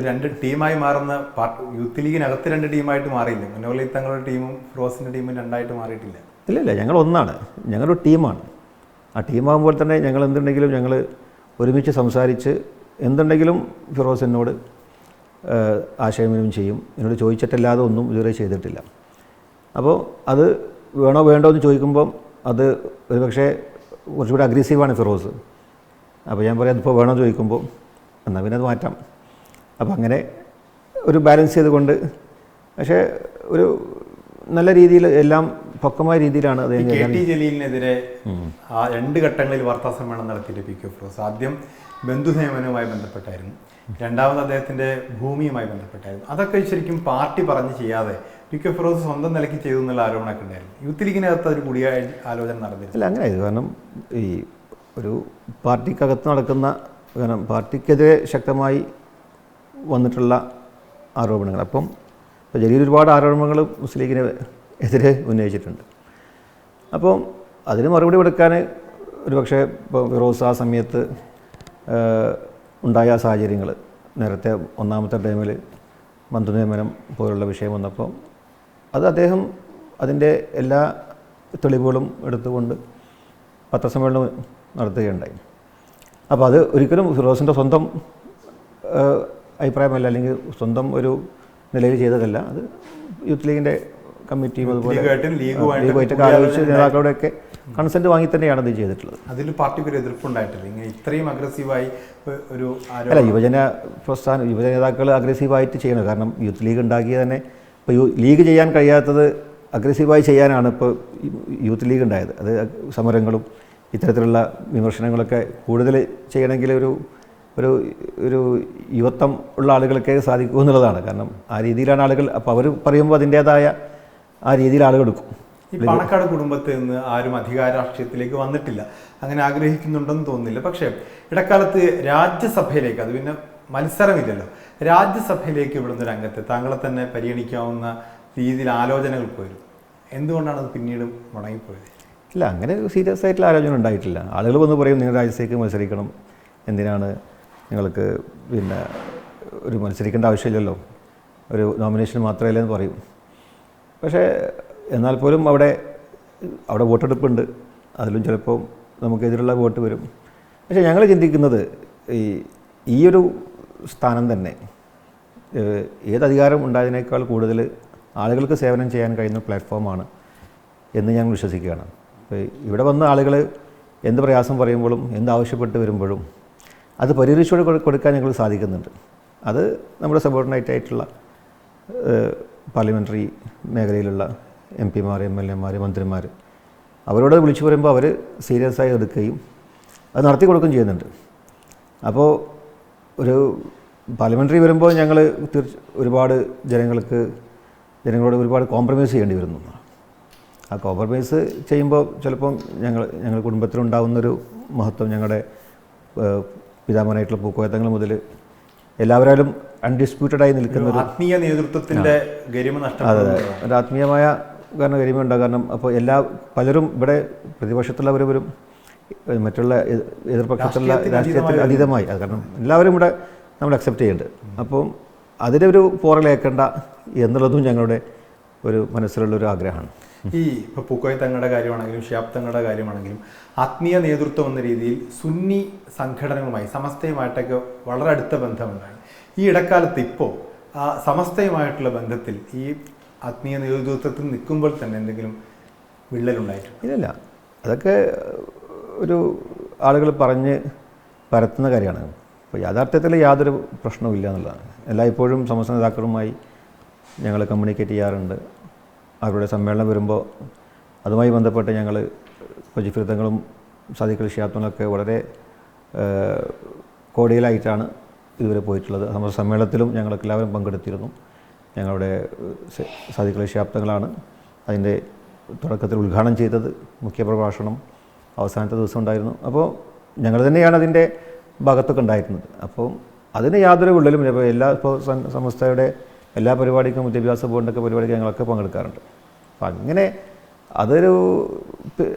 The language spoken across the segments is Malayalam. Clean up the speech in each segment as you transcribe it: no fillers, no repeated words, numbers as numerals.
രണ്ട് ടീമായി മാറുന്ന യൂത്ത് ലീഗിനകത്ത് രണ്ട് ടീമായിട്ട് മാറിയില്ല. മുന്നോളി തങ്ങളുടെ ടീമും ഫിറോസിൻ്റെ ടീമും രണ്ടായിട്ട് മാറിയിട്ടില്ല. ഇല്ല, ഞങ്ങൾ ഒന്നാണ്, ഞങ്ങളൊരു ടീമാണ്. ആ ടീമാകുമ്പോൾ തന്നെ ഞങ്ങൾ എന്തുണ്ടെങ്കിലും ഞങ്ങൾ ഒരുമിച്ച് സംസാരിച്ച് എന്തുണ്ടെങ്കിലും ഫിറോസ് എന്നോട് ആശയവിനിമയം ചെയ്യും. എന്നോട് ചോദിച്ചിട്ടല്ലാതെ ഒന്നും ഇതുവരെ ചെയ്തിട്ടില്ല. അപ്പോൾ അത് വേണോ വേണ്ടോ എന്ന് ചോദിക്കുമ്പം അത് ഒരു പക്ഷേ കുറച്ചുകൂടി അഗ്രസീവാണ് ഫിറോസ്. അപ്പോൾ ഞാൻ പറയാം അതിപ്പോൾ വേണോ ചോദിക്കുമ്പോൾ എന്നാൽ പിന്നെ അത് മാറ്റാം. അപ്പം അങ്ങനെ ഒരു ബാലൻസ് ചെയ്തുകൊണ്ട്, പക്ഷേ ഒരു നല്ല രീതിയിൽ എല്ലാം പക്വമായ രീതിയിലാണ് അത്. KT ജലീലിനെതിരെ ആ രണ്ട് ഘട്ടങ്ങളിൽ വാർത്താ സമ്മേളനം നടത്തിയിട്ട് PK ഫിറോസ് ആദ്യം ബന്ധുനിയമനവുമായി ബന്ധപ്പെട്ടായിരുന്നു, രണ്ടാമത് അദ്ദേഹത്തിൻ്റെ ഭൂമിയുമായി ബന്ധപ്പെട്ടായിരുന്നു. അതൊക്കെ ശരിക്കും പാർട്ടി പറഞ്ഞ് ചെയ്യാതെ PK ഫിറോസ് സ്വന്തം നിലയ്ക്ക് ചെയ്തു എന്നുള്ള ആരോപണമൊക്കെ ഉണ്ടായിരുന്നു. യൂത്ത് ലീഗിനകത്ത് ഒരു കൂടിയ ആലോചന നടന്നില്ല. അല്ല, അങ്ങനെ ആയത് കാരണം ഈ ഒരു പാർട്ടിക്കകത്ത് നടക്കുന്ന, കാരണം പാർട്ടിക്കെതിരെ ശക്തമായി വന്നിട്ടുള്ള ആരോപണങ്ങൾ. അപ്പം ഇപ്പോൾ ജലീൽ ഒരുപാട് ആരോപണങ്ങൾ മുസ്ലിം ലീഗിന് എതിരെ ഉന്നയിച്ചിട്ടുണ്ട്. അപ്പം അതിന് മറുപടി കൊടുക്കാൻ ഒരു പക്ഷേ ഇപ്പോൾ ഫിറോസ് ആ സമയത്ത് ഉണ്ടായ സാഹചര്യങ്ങൾ, നേരത്തെ ഒന്നാമത്തെ ടൈമിൽ ബന്ധുനിയമനം പോലുള്ള വിഷയം വന്നപ്പോൾ അത് അദ്ദേഹം അതിൻ്റെ എല്ലാ തെളിവുകളും എടുത്തുകൊണ്ട് പത്രസമ്മേളനം നടത്തുകയുണ്ടായി. അപ്പോൾ അത് ഒരിക്കലും ഫിറോസിൻ്റെ സ്വന്തം അഭിപ്രായമല്ല, അല്ലെങ്കിൽ സ്വന്തം ഒരു നിലയിൽ ചെയ്തതല്ല. അത് യൂത്ത് ലീഗിൻ്റെ കമ്മിറ്റിയും അതുപോലെ ലീഗുമായിട്ടൊക്കെ ആലോചിച്ച് നേതാക്കളുടെയൊക്കെ കൺസെൻറ്റ് വാങ്ങി തന്നെയാണ് ഇത് ചെയ്തിട്ടുള്ളത്. അതിൽ പാർട്ടിക്ക് ഒരു എതിർപ്പുണ്ടായിട്ടില്ല ഇങ്ങനെ ഇത്രയും അഗ്രസീവായി ഒരു അല്ല, യുവജന പ്രസ്ഥാനം, യുവജന നേതാക്കൾ അഗ്രസീവായിട്ട് ചെയ്യണം. കാരണം യൂത്ത് ലീഗ് ഉണ്ടാക്കിയ തന്നെ ഇപ്പോൾ ലീഗ് ചെയ്യാൻ കഴിയാത്തത് അഗ്രസീവായി ചെയ്യാനാണ് ഇപ്പോൾ യൂത്ത് ലീഗ് ഉണ്ടായത്. അത് സമരങ്ങളും ഇത്തരത്തിലുള്ള വിമർശനങ്ങളൊക്കെ കൂടുതൽ ചെയ്യണമെങ്കിൽ ഒരു ഒരു ഒരു യുവത്വം ഉള്ള ആളുകൾക്ക് സാധിക്കൂ എന്നുള്ളതാണ്. കാരണം ആ രീതിയിലാണ് ആളുകൾ, അപ്പോൾ അവർ പറയുമ്പോൾ അതിൻ്റേതായ ആ രീതിയിൽ ആളുകൾ എടുക്കും. ഈ പാണക്കാട് കുടുംബത്തിൽ നിന്ന് ആരും അധികാര രാഷ്ട്രീയത്തിലേക്ക് വന്നിട്ടില്ല, അങ്ങനെ ആഗ്രഹിക്കുന്നുണ്ടെന്ന് തോന്നുന്നില്ല. പക്ഷേ ഇടക്കാലത്ത് രാജ്യസഭയിലേക്ക്, അത് പിന്നെ മത്സരമില്ലല്ലോ, രാജ്യസഭയിലേക്ക് വിടുന്ന രംഗത്ത് താങ്കളെ തന്നെ പരിഗണിക്കാവുന്ന രീതിയിൽ ആലോചനകൾ പോയിരുന്നു. എന്തുകൊണ്ടാണ് അത് പിന്നീട് മുടങ്ങിപ്പോയത്? ഇല്ല, അങ്ങനെ ഒരു സീരിയസ് ആയിട്ടുള്ള ആലോചന ഉണ്ടായിട്ടില്ല. ആളുകൾ വന്ന് പറയും നിങ്ങൾ രാജ്യസഭയ്ക്ക് മത്സരിക്കണം, എന്തിനാണ് നിങ്ങൾക്ക് പിന്നെ ഒരു മത്സരിക്കേണ്ട ആവശ്യമില്ലല്ലോ, ഒരു നോമിനേഷൻ മാത്രമല്ലേ എന്ന് പറയും. പക്ഷേ എന്നാൽ പോലും അവിടെ വോട്ടെടുപ്പുണ്ട്, അതിലും ചിലപ്പോൾ നമുക്കെതിരുള്ള വോട്ട് വരും. പക്ഷേ ഞങ്ങൾ ചിന്തിക്കുന്നത് ഈ ഒരു സ്ഥാനം തന്നെ ഏതധികാരം ഉണ്ടായതിനേക്കാൾ കൂടുതൽ ആളുകൾക്ക് സേവനം ചെയ്യാൻ കഴിയുന്ന പ്ലാറ്റ്ഫോമാണ് എന്ന് ഞാൻ വിശ്വസിക്കുകയാണ്. ഇവിടെ വന്ന ആളുകൾ എന്ത് പ്രയാസം പറയുമ്പോഴും എന്താവശ്യപ്പെട്ട് വരുമ്പോഴും അത് പരിഹരിച്ചു കൊടുക്കാൻ ഞങ്ങൾ സാധിക്കുന്നുണ്ട്. അത് നമ്മുടെ സബോർഡിനേറ്റ് ആയിട്ടുള്ള പാർലമെൻ്ററി മേഖലയിലുള്ള MP-മാർ, MLA-മാർ, മന്ത്രിമാർ, അവരോട് വിളിച്ചു പറയുമ്പോൾ അവർ സീരിയസ് ആയി എടുക്കുകയും അത് നടത്തി കൊടുക്കുകയും ചെയ്യുന്നുണ്ട്. അപ്പോൾ ഒരു പാർലമെൻ്ററി വരുമ്പോൾ ഞങ്ങൾ ഒരുപാട് ജനങ്ങളോട് ഒരുപാട് കോംപ്രമൈസ് ചെയ്യേണ്ടി വരുന്നു. ആ കോംപ്രമൈസ് ചെയ്യുമ്പോൾ ചിലപ്പം ഞങ്ങൾ കുടുംബത്തിലുണ്ടാകുന്നൊരു മഹത്വം, ഞങ്ങളുടെ പിതാമഹനായിട്ടുള്ള പൂക്കോയത്തങ്ങൾ മുതൽ എല്ലാവരും അൺഡിസ്പ്യൂട്ടഡായി നിൽക്കുന്ന ഒരു ആത്മീയ നേതൃത്വത്തിൻ്റെ ഗരിമ നഷ്ടപ്പെടും. അതെ, ഒരു ആത്മീയമായ കാരണം ഗരിമ ഉണ്ടാകും. കാരണം അപ്പോൾ പലരും ഇവിടെ പ്രതിപക്ഷത്തുള്ളവരും മറ്റുള്ള എതിർപക്ഷത്തുള്ള രാഷ്ട്രീയത്തിൽ അതീതമായി, അത് കാരണം എല്ലാവരും ഇവിടെ നമ്മൾ അക്സെപ്റ്റ് ചെയ്യുന്നുണ്ട്. അപ്പം അതിനൊരു പോറലേക്കേണ്ട എന്നുള്ളതും ഞങ്ങളുടെ ഒരു മനസ്സിലുള്ളൊരു ആഗ്രഹമാണ്. ഈ ഇപ്പോൾ പൂക്കോയ തങ്ങളുടെ കാര്യമാണെങ്കിലും ഷിഹാബ് തങ്ങളുടെ കാര്യമാണെങ്കിലും ആത്മീയ നേതൃത്വം എന്ന രീതിയിൽ സുന്നി സംഘടനകളുമായി സമസ്തയുമായിട്ടൊക്കെ വളരെ അടുത്ത ബന്ധമുണ്ടായി. ഈ ഇടക്കാലത്ത് ഇപ്പോൾ ആ സമസ്തയുമായിട്ടുള്ള ബന്ധത്തിൽ ഈ ആത്മീയ നേതൃത്വത്തിൽ നിൽക്കുമ്പോൾ തന്നെ എന്തെങ്കിലും വിള്ളലുണ്ടായിട്ടുണ്ട്? ഇല്ല, അതൊക്കെ ഒരു ആളുകൾ പറഞ്ഞ് പരത്തുന്ന കാര്യമാണ്. അപ്പോൾ യാഥാർത്ഥ്യത്തിൽ യാതൊരു പ്രശ്നവുമില്ല എന്നുള്ളതാണ്. എല്ലായ്പ്പോഴും സമസ്ത നേതാക്കളുമായി ഞങ്ങൾ കമ്മ്യൂണിക്കേറ്റ് ചെയ്യാറുണ്ട്. അവരുടെ സമ്മേളനം വരുമ്പോൾ അതുമായി ബന്ധപ്പെട്ട് ഞങ്ങൾ ജിഫ്രിത്തങ്ങളും സാദിഖ് ഷിഹാബുകളൊക്കെ വളരെ കോടിയലായിട്ടാണ് ഇതുവരെ പോയിട്ടുള്ളത്. നമ്മുടെ സമ്മേളനത്തിലും ഞങ്ങൾക്ക് എല്ലാവരും പങ്കെടുത്തിരുന്നു. ഞങ്ങളുടെ സാദിഖ് ഷിഹാബുകളാണ് അതിൻ്റെ തുടക്കത്തിൽ ഉദ്ഘാടനം ചെയ്തത്. മുഖ്യപ്രഭാഷണം അവസാനത്തെ ദിവസം ഉണ്ടായിരുന്നു. അപ്പോൾ ഞങ്ങൾ തന്നെയാണ് അതിൻ്റെ ഭാഗത്തൊക്കെ ഉണ്ടായിരുന്നത്. അപ്പോൾ അതിന് യാതൊരു വിള്ളലും ഇപ്പോൾ സമസ്തയുടെ എല്ലാ പരിപാടിക്കും, വിദ്യാഭ്യാസ ബോർഡിൻ്റെയൊക്കെ പരിപാടിക്ക് ഞങ്ങളൊക്കെ പങ്കെടുക്കാറുണ്ട്. അപ്പം അങ്ങനെ അതൊരു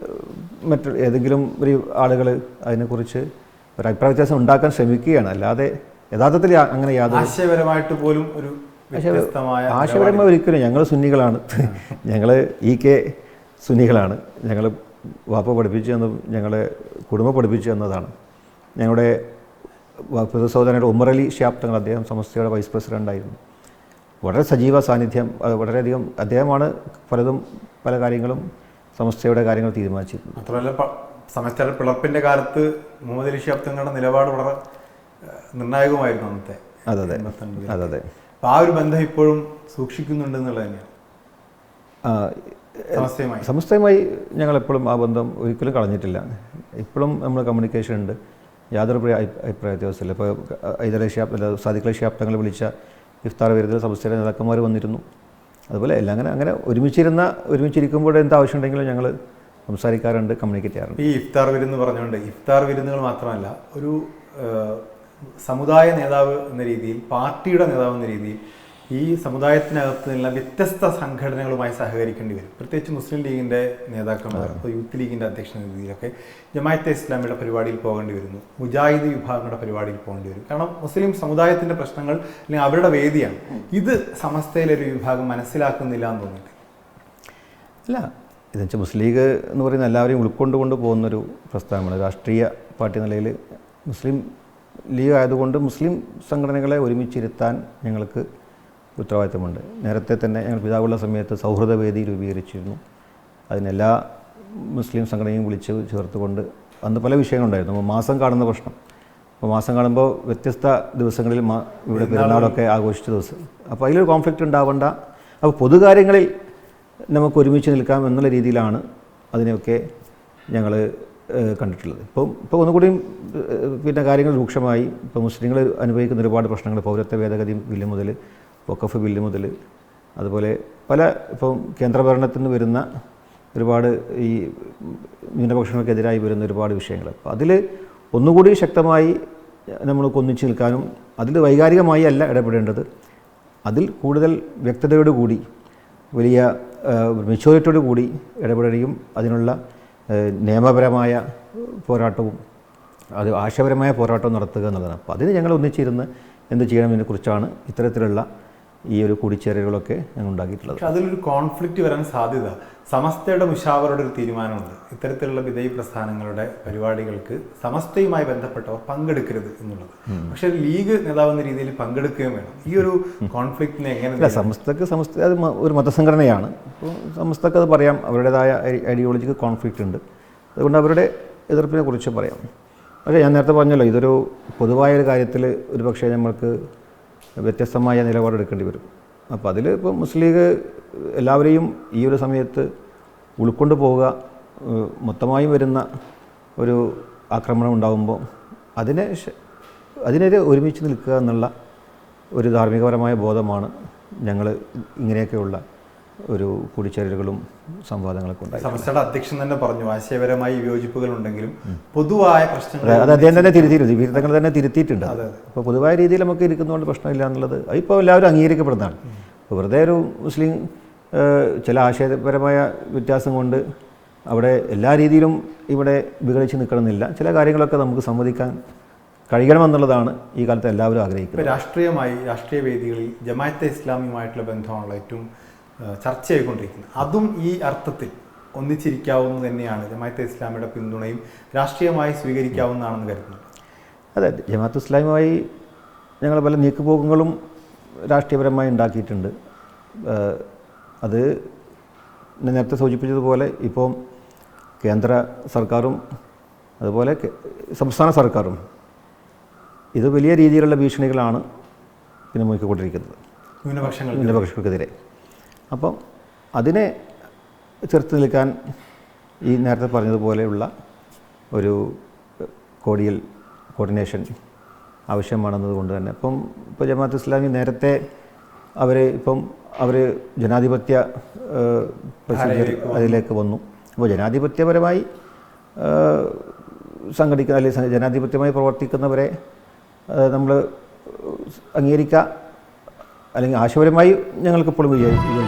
ഏതെങ്കിലും ഒരു ആളുകൾ അതിനെക്കുറിച്ച് ഒരു അഭിപ്രായ വ്യത്യാസം ഉണ്ടാക്കാൻ ശ്രമിക്കുകയാണ്. അല്ലാതെ യഥാർത്ഥത്തിൽ അങ്ങനെ യാതൊരു ആശയപരമായിട്ട് പോലും ഒരു വ്യത്യസ്തമായ ആശയപരമായി ഒരിക്കലും ഞങ്ങൾ സുന്നികളാണ്. ഞങ്ങൾ EK സുന്നികളാണ്. ഞങ്ങൾ വാപ്പ പഠിപ്പിച്ചു തന്നതും ഞങ്ങളെ കുടുംബം പഠിപ്പിച്ചു തന്നതാണ്. ഞങ്ങളുടെ സഹോദരനായിട്ട് ഉമർ അലി ശിഹാബ് തങ്ങൾ, അദ്ദേഹം സമസ്തയുടെ വൈസ് പ്രസിഡൻ്റായിരുന്നു. വളരെ സജീവ സാന്നിധ്യം, വളരെയധികം അദ്ദേഹമാണ് പല കാര്യങ്ങളും സമസ്തയുടെ കാര്യങ്ങൾ തീരുമാനിച്ചിരുന്നത്. മാത്രമല്ല സമസ്തയുടെ പിളർപ്പിൻ്റെ കാലത്ത് മുഹമ്മദ് അലി ശിഹാബ് തങ്ങളുടെ നിലപാട് വളരെ നിർണായകമായിരുന്നു അന്നത്തെ. അതെ. അപ്പോൾ ആ ഒരു ബന്ധം ഇപ്പോഴും സൂക്ഷിക്കുന്നുണ്ട് എന്നുള്ളത് തന്നെയാണ്. സമസ്തയുമായി ഞങ്ങളെപ്പോഴും ആ ബന്ധം ഒരിക്കലും കളഞ്ഞിട്ടില്ല. ഇപ്പോഴും നമ്മൾ കമ്മ്യൂണിക്കേഷൻ ഉണ്ട്. യാതൊരു അഭിപ്രായ വ്യത്യാസമില്ല. ഇപ്പോൾ സാദിഖ് അലി ശിഹാബ് തങ്ങൾ വിളിച്ച ഇഫ്താർ വിരുദ്ധ സമസ്തയുടെ നേതാക്കന്മാർ വന്നിരുന്നു. അതുപോലെ എല്ലാം അങ്ങനെ ഒരുമിച്ചിരിക്കുമ്പോൾ എന്ത് ആവശ്യമുണ്ടെങ്കിലും ഞങ്ങൾ സംസാരിക്കാറുണ്ട്, കമ്മ്യൂണിക്കേറ്റ് ചെയ്യാറുണ്ട്. ഈ ഇഫ്താർ വിരുന്ന് പറഞ്ഞുകൊണ്ട് ഇഫ്താർ വിരുന്നുകൾ മാത്രമല്ല, ഒരു സമുദായ നേതാവ് എന്ന രീതിയിൽ, പാർട്ടിയുടെ നേതാവ് എന്ന രീതിയിൽ ഈ സമുദായത്തിനകത്ത് നിന്നുള്ള വ്യത്യസ്ത സംഘടനകളുമായി സഹകരിക്കേണ്ടി വരും. പ്രത്യേകിച്ച് മുസ്ലിം ലീഗിൻ്റെ നേതാക്കന്മാർ, ഇപ്പോൾ യൂത്ത് ലീഗിൻ്റെ അധ്യക്ഷ രീതിയിലൊക്കെ ജമാഅത്തെ ഇസ്ലാമിയുടെ പരിപാടിയിൽ പോകേണ്ടി വരുന്നു, മുജാഹിദ് വിഭാഗങ്ങളുടെ പരിപാടിയിൽ പോകേണ്ടി വരും. കാരണം മുസ്ലിം സമുദായത്തിൻ്റെ പ്രശ്നങ്ങൾ അല്ലെങ്കിൽ അവരുടെ വേദിയാണ്. ഇത് സമസ്തയിലൊരു വിഭാഗം മനസ്സിലാക്കുന്നില്ല എന്ന് തോന്നിയിട്ട് അല്ല. ഇതെന്ന് വെച്ചാൽ മുസ്ലിം ലീഗ് എന്ന് പറയുന്ന എല്ലാവരെയും ഉൾക്കൊണ്ടുകൊണ്ട് പോകുന്നൊരു പ്രസ്ഥാനമാണ്. രാഷ്ട്രീയ പാർട്ടി നിലയിൽ മുസ്ലിം ലീഗ് ആയതുകൊണ്ട് മുസ്ലിം സംഘടനകളെ ഒരുമിച്ചിരുത്താൻ ഞങ്ങൾക്ക് ഉത്തരവാദിത്തമുണ്ട്. നേരത്തെ തന്നെ ഞങ്ങൾ പിതാവുള്ള സമയത്ത് സൗഹൃദ വേദി രൂപീകരിച്ചിരുന്നു. അതിനെല്ലാ മുസ്ലിം സംഘടനയും വിളിച്ച് ചേർത്തുകൊണ്ട് അന്ന് പല വിഷയങ്ങളുണ്ടായിരുന്നു. അപ്പോൾ മാസം കാണുന്ന പ്രശ്നം, അപ്പോൾ മാസം കാണുമ്പോൾ വ്യത്യസ്ത ദിവസങ്ങളിൽ ഇവിടെ പെരുന്നാളൊക്കെ ആഘോഷിച്ച ദിവസം, അപ്പോൾ അതിലൊരു കോൺഫ്ലിക്റ്റ് ഉണ്ടാവേണ്ട. അപ്പോൾ പൊതുകാര്യങ്ങളിൽ നമുക്ക് ഒരുമിച്ച് നിൽക്കാം എന്നുള്ള രീതിയിലാണ് അതിനെയൊക്കെ ഞങ്ങൾ കണ്ടിട്ടുള്ളത്. ഇപ്പോൾ ഒന്നുകൂടിയും പിന്നെ കാര്യങ്ങൾ രൂക്ഷമായി. ഇപ്പോൾ മുസ്ലിങ്ങൾ അനുഭവിക്കുന്ന ഒരുപാട് പ്രശ്നങ്ങൾ, പൗരത്വ ഭേദഗതി ബില്ല് മുതൽ വഖഫ് ബില്ല് മുതൽ, അതുപോലെ ഇപ്പം കേന്ദ്രഭരണത്തിൽ നിന്ന് വരുന്ന ഒരുപാട് ഈ ന്യൂനപക്ഷങ്ങൾക്കെതിരായി വരുന്ന ഒരുപാട് വിഷയങ്ങൾ. അപ്പോൾ അതിൽ ഒന്നുകൂടി ശക്തമായി നമ്മൾക്ക് ഒന്നിച്ച് നിൽക്കാനും, അതിൽ വൈകാരികമായി അല്ല ഇടപെടേണ്ടത്, അതിൽ കൂടുതൽ വ്യക്തതയോടുകൂടി വലിയ മെച്യൂരിറ്റിയോടു കൂടി ഇടപെടുകയും അതിനുള്ള നിയമപരമായ പോരാട്ടവും അത് ആശയപരമായ പോരാട്ടവും നടത്തുക എന്നുള്ളതാണ്. അപ്പോൾ അതിന് ഞങ്ങൾ ഒന്നിച്ചിരുന്ന് എന്ത് ചെയ്യണമെന്നതിനെക്കുറിച്ചാണ് ഇത്തരത്തിലുള്ള ഈ ഒരു കൂടിച്ചേരലുകളൊക്കെ ഞങ്ങൾ ഉണ്ടാക്കിയിട്ടുള്ളത്. പക്ഷെ അതിലൊരു കോൺഫ്ലിക്റ്റ് വരാൻ സാധ്യത സമസ്തയുടെ മുഷാവറയുടെ ഒരു തീരുമാനമുണ്ട്. ഇത്തരത്തിലുള്ള വിധേയ പ്രസ്ഥാനങ്ങളുടെ പരിപാടികൾക്ക് സമസ്തയുമായി ബന്ധപ്പെട്ടവർ പങ്കെടുക്കരുത് എന്നുള്ളത്. പക്ഷെ ലീഗ് നേതാവെന്ന രീതിയിൽ പങ്കെടുക്കുകയും വേണം. ഈ ഒരു കോൺഫ്ലിക്റ്റിനെ എങ്ങനെ? സമസ്ത അത് ഒരു മതസംഘടനയാണ്. അപ്പോൾ സമസ്തക്ക് അത് പറയാം, അവരുടേതായ ഐഡിയോളജിക്ക് കോൺഫ്ലിക്റ്റ് ഉണ്ട്, അതുകൊണ്ട് അവരുടെ എതിർപ്പിനെ കുറിച്ച് പറയാം. പക്ഷേ ഞാൻ നേരത്തെ പറഞ്ഞല്ലോ, ഇതൊരു പൊതുവായ ഒരു കാര്യത്തിൽ ഒരു പക്ഷേ നമ്മൾക്ക് വ്യത്യസ്തമായ നിലപാടെടുക്കേണ്ടി വരും. അപ്പോൾ അതിൽ ഇപ്പോൾ മുസ്ലിം ലീഗ് എല്ലാവരെയും ഈ ഒരു സമയത്ത് ഉൾക്കൊണ്ടു പോവുക, മൊത്തമായും വരുന്ന ഒരു ആക്രമണം ഉണ്ടാകുമ്പോൾ അതിനെതിരെ ഒരുമിച്ച് നിൽക്കുക എന്നുള്ള ഒരു ധാർമ്മികപരമായ ബോധമാണ് ഞങ്ങൾ ഇങ്ങനെയൊക്കെയുള്ള ഒരു കൂടിച്ചേരലുകളും സംവാദങ്ങളൊക്കെ ഉണ്ടായി. സമസ്തയുടെ അധ്യക്ഷൻ തന്നെ പറഞ്ഞു, ആശയപരമായി വിയോജിപ്പുകൾ ഉണ്ടെങ്കിലും പൊതുവായ പ്രശ്നങ്ങൾ അത് അദ്ദേഹം തന്നെ തിരുത്തിയിട്ടുണ്ട്, വിരുദ്ധങ്ങൾ തന്നെ തിരുത്തിയിട്ടുണ്ട്. അപ്പോൾ പൊതുവായ രീതിയിൽ നമുക്ക് ഇരിക്കുന്നതുകൊണ്ട് പ്രശ്നമില്ല എന്നുള്ളത് ഇപ്പോൾ എല്ലാവരും അംഗീകരിക്കപ്പെടുന്നതാണ്. ഇപ്പോൾ വെറുതെ ഒരു മുസ്ലിം ചില ആശയപരമായ വ്യത്യാസം കൊണ്ട് അവിടെ എല്ലാ രീതിയിലും ഇവിടെ വിഘടിച്ച് നിൽക്കണമെന്നില്ല. ചില കാര്യങ്ങളൊക്കെ നമുക്ക് സമ്മതിക്കാൻ കഴിയണമെന്നുള്ളതാണ് ഈ കാലത്ത് എല്ലാവരും ആഗ്രഹിക്കുന്നത്. രാഷ്ട്രീയ വേദികളിൽ ജമാഅത്തെ ഇസ്ലാമിയുമായിട്ടുള്ള ബന്ധമാണല്ലോ ഏറ്റവും ചർച്ചയായിക്കൊണ്ടിരിക്കുന്നത്. അതും ഈ അർത്ഥത്തിൽ ഒന്നിച്ചിരിക്കാവുന്നത് തന്നെയാണ്. ജമാഅത്തെ ഇസ്ലാമിയുടെ പിന്തുണയും രാഷ്ട്രീയമായി സ്വീകരിക്കാവുന്നതാണെന്ന് കരുതുന്നു. അതെ, ജമാഅത്തെ ഇസ്ലാമുമായി ഞങ്ങൾ പല നീക്കുപോക്കുകളും രാഷ്ട്രീയപരമായി ഉണ്ടാക്കിയിട്ടുണ്ട്. അത് നേരത്തെ സൂചിപ്പിച്ചതുപോലെ ഇപ്പോൾ കേന്ദ്ര സർക്കാരും അതുപോലെ സംസ്ഥാന സർക്കാരും ഇത് വലിയ രീതിയിലുള്ള ഭീഷണികളാണ് പിന്നെ മുന്നിക്കൊണ്ടിരിക്കുന്നത് ന്യൂനപക്ഷങ്ങൾക്കെതിരെ. അപ്പം അതിനെ ചെറുത്ത് നിൽക്കാൻ ഈ നേരത്തെ പറഞ്ഞതുപോലെയുള്ള ഒരു കോർഡിനേഷൻ ആവശ്യമാണെന്നതുകൊണ്ട് തന്നെ ഇപ്പോൾ ജമാഅത്ത് ഇസ്ലാമി നേരത്തെ അവർ ജനാധിപത്യ അതിലേക്ക് വന്നു. അപ്പോൾ ജനാധിപത്യപരമായി സംഘടിക്കുന്ന അല്ലെങ്കിൽ ജനാധിപത്യമായി പ്രവർത്തിക്കുന്നവരെ നമ്മൾ അംഗീകരിക്കുക, അല്ലെങ്കിൽ ആശയപരമായി ഞങ്ങൾക്കിപ്പോഴും വിയോജിക്കുന്നു.